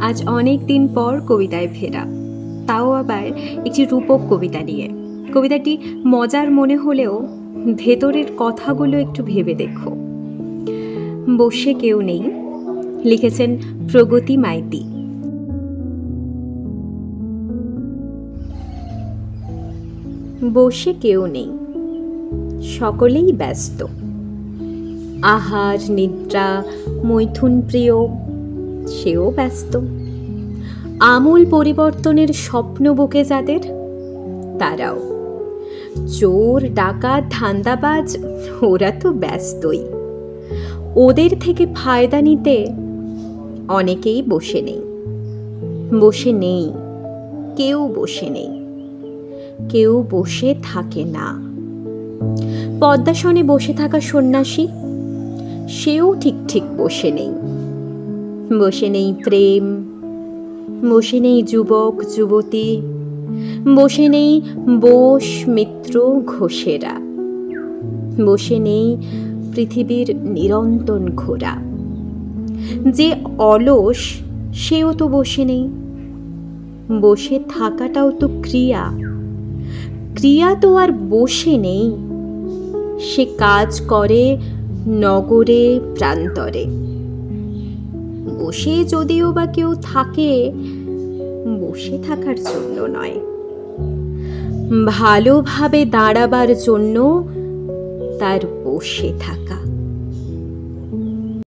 আজ অনেক দিন পর কবিতায় ফেরা, তাও আবার একটি রূপক কবিতা নিয়ে। কবিতাটি মজার মনে হলেও ভেতরের কথাগুলো একটু ভেবে দেখো। বসে কেউ নেই, লিখেছেন প্রগতি মাইতি। বসে কেউ নেই, সকলেই ব্যস্ত। আহার নিদ্রা মৈথুন প্রিয়, সেও ব্যস্ত। আমূল পরিবর্তনের স্বপ্ন বুকে যাদের, তারাও। চোর ডাকাত ধান্দাবাজ, ওরা তো ব্যস্তই। ওদের থেকে ফায়দা নিতে অনেকেই বসে নেই। বসে নেই, কেউ বসে নেই, কেউ বসে থাকে না। পদ্মাসনে বসে থাকা সন্ন্যাসী, সেও ঠিক ঠিক বসে নেই। বসে নেই প্রেম, বসে নেই যুবক যুবতী, বসে নেই বোস মিত্র ঘোষেরা, বসে নেই পৃথিবীর নিরন্তন ঘোরা। যে অলস, সেও তো বসে নেই। বসে থাকাটাও তো ক্রিয়া, ক্রিয়া তো আর বসে নেই। সে কাজ করে নগরে প্রান্তরে। বসে যদিও বা কেউ থাকে, বসে থাকার জন্য নয়, ভালোভাবে দাঁড়াবার জন্য তার বসে থাকা।